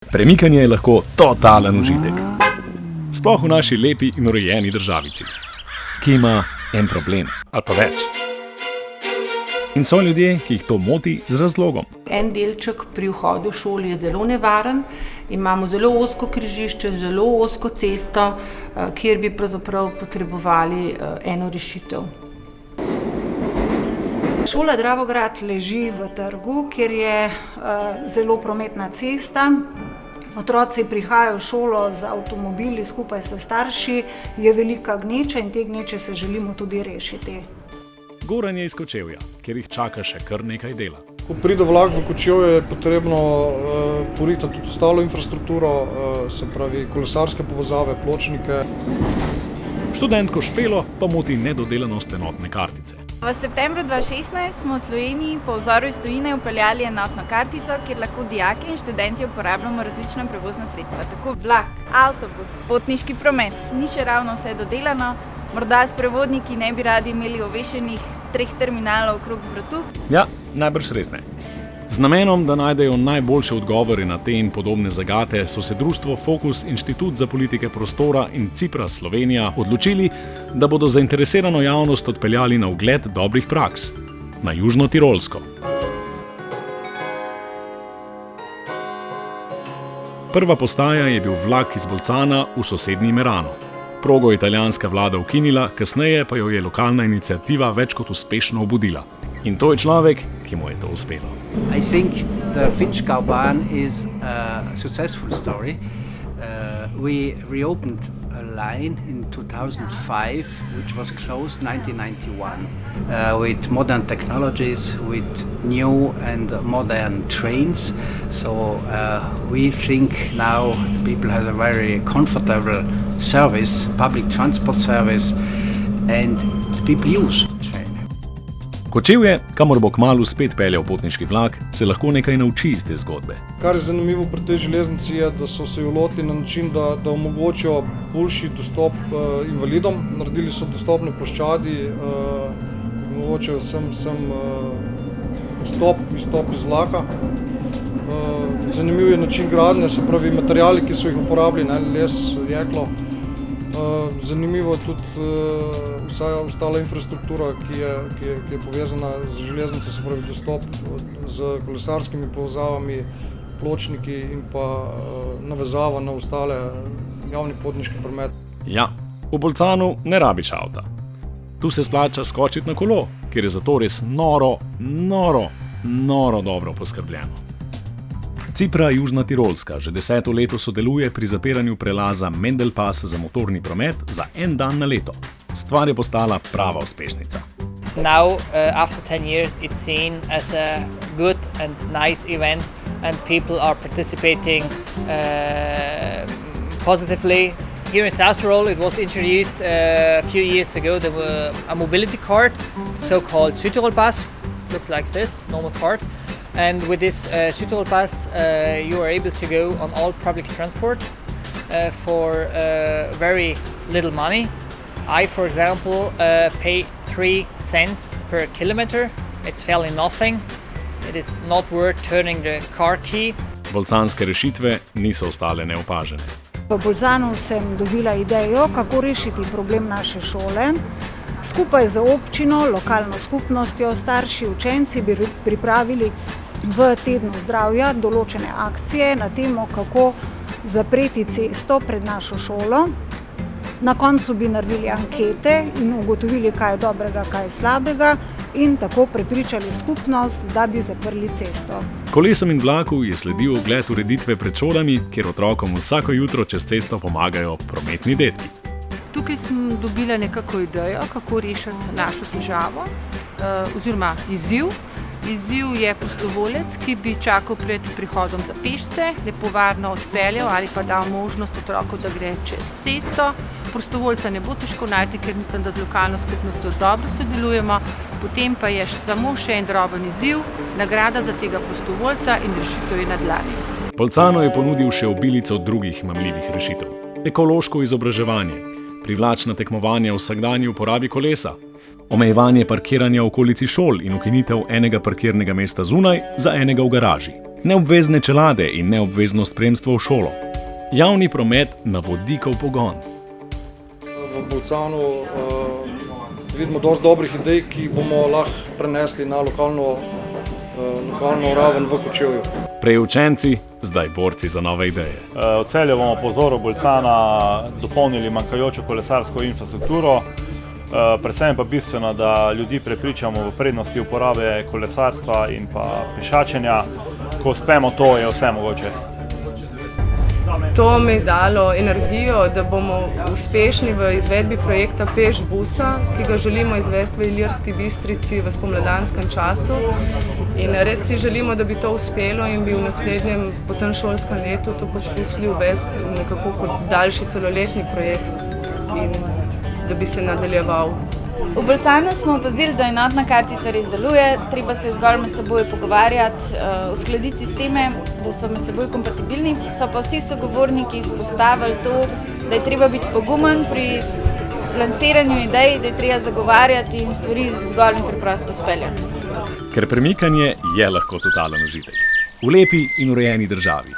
Premikanje je lahko totalen užitek. Sploh v naši lepi in urejeni državici, ki ima en problem ali pa več. In so ljudje, ki jih to moti z razlogom. En delček pri vhodu v šoli je zelo nevaren. Imamo zelo ozko križišče, zelo ozko cesto, kjer bi pravzaprav potrebovali eno rešitev. Šola Dravograd leži v trgu, kjer je zelo prometna cesta. Otroci prihajajo v šolo z avtomobili skupaj s starši, je velika gneča in te gneče se želimo tudi rešiti. Goran je iz Kočevja, kjer jih čaka še kar nekaj dela. Ko pride vlak v Kočevje, je potrebno poritati tudi ostalo infrastrukturo, se pravi kolesarske povezave, pločnike. Študentko Špelo pa moti nedodelanost enotne kartice. V septembru 2016 smo v Sloveniji po vzoru iz tujine vpeljali enotno kartico, kjer lahko dijaki in študenti uporabljamo različna prevozna sredstva, tako vlak, avtobus, potniški promet. Ni še ravno vse dodelano, morda sprevodniki ne bi radi imeli ovešenih 3 terminalov okrog vratu. Ja, najbrž res ne. Z namenom, da najdejo najboljše odgovore na te in podobne zagate, so se društvo Fokus, Inštitut za politike prostora in Cipra Slovenija odločili, da bodo zainteresirano javnost odpeljali na ogled dobrih praks na Južno Tirolsko. Prva postaja je bil vlak iz Bolzana v sosednji Merano. Progo je italijanska vlada ukinila, kasneje pa jo je lokalna iniciativa več kot uspešno obudila. In to je človek, ki mu je to uspelo. I think the Finchgau-Bahn is a successful story. We reopened a line in 2005, which was closed 1991, with modern technologies, with new and modern trains. So we think now people have a very comfortable service, public transport service, and people use train. Kočevje, kamor bo kmalu spet peljal potniški vlak, se lahko nekaj nauči iz te zgodbe. Kar je zanimivo pri tej železnici je, da so se jo lotili na način, da omogočijo boljši dostop invalidom. Naredili so dostopne ploščadi, omogočajo vsem izstop iz vlaka. Zanimiv je način gradnje, se pravi materiali, ki so jih uporabili, les, jeklo. Zanimivo je tudi vsa ostala infrastruktura, ki je povezana z železnico, se pravi dostop z kolesarskimi povezavami, pločniki in pa navezava na ostale javni potniški promet. Ja, v Bolzanu ne rabiš avta. Tu se splača skočiti na kolo, ker je zato res noro dobro poskrbljeno. Cipra Južna Tirolska že 10. leto sodeluje pri zapiranju prelaza Mendelpass za motorni promet za en dan na leto. Stvar je postala prava uspešnica. Now, after 10 years, it's seen as a good and nice event and people are participating positively. Here in South Tyrol, it was introduced a few years ago. There was a mobility card, so-called Südtirol Pass, looks like this, normal card. And with this Südtirol Pass, you are able to go on all public transport for very little money. I, for example, pay 3 cents per kilometer. It's fairly nothing. It is not worth turning the car key. Bolzanske rešitve niso ostale neopažene. V Bolzanu sem dobila idejo, kako rešiti problem naše šole. Skupaj z občino, lokalno skupnostjo, starši, učenci bi pripravili v tednu zdravja določene akcije na temo, kako zapreti cesto pred našo šolo. Na koncu bi naredili ankete in ugotovili, kaj je dobrega, kaj je slabega in tako prepričali skupnost, da bi zaprli cesto. Kolesom in vlaku je sledil ogled ureditve pred šolami, kjer otrokom vsako jutro čez cesto pomagajo prometni detki. Tukaj sem dobila nekako idejo, kako rešiti našo težavo oziroma izziv. Izziv je prostovoljec, ki bi čakal pred prihodom za pešce, lepo varno odpeljal ali pa dal možnost otroku, da gre čez cesto. Prostovoljca ne bo težko najti, ker mislim, da z lokalno skupnostjo dobro sodelujemo. Potem pa je samo še en droben izziv, nagrada za tega prostovoljca in rešitev je na dlani. Bolzano je ponudil še obilico drugih mamljivih rešitev. Ekološko izobraževanje, privlačna tekmovanja v vsakdanji uporabi kolesa, omejevanje parkiranja v okolici šol in ukinitev enega parkirnega mesta zunaj za enega v garaži. neobvezne čelade in neobvezno spremstvo v šolo, javni promet na vodikov pogon. V Bolcanu vidimo dosti dobrih idej, ki bomo lahko prenesli na lokalno raven v Kočevju. Prej učenci, zdaj borci za nove ideje. V Celju bomo po vzoru Bolcana dopolnili manjkajočo kolesarsko infrastrukturo, predvsem pa bistveno, da ljudi prepričamo v prednosti uporabe kolesarstva in pa pešačenja. Ko uspemo to, je vse mogoče. To mi je dalo energijo, da bomo uspešni v izvedbi projekta Peš busa, ki ga želimo izvesti v Ilirski Bistrici v spomladanskem času. In res si želimo, da bi to uspelo in bi v naslednjem potem šolskem letu to poskusili uvesti nekako kot daljši celoletni projekt in da bi se nadaljeval. V Bolcanu smo opazili, da enotna kartica res deluje, treba se zgolj med seboj pogovarjati, uskladiti sisteme, da so med seboj kompatibilni, so pa vsi sogovorniki izpostavili to, da je treba biti pogumen pri lansiranju idej, da je treba zagovarjati in stvari zgolj in preprosto speljati. Ker premikanje je lahko totalen užitek. V lepi in urejeni državi.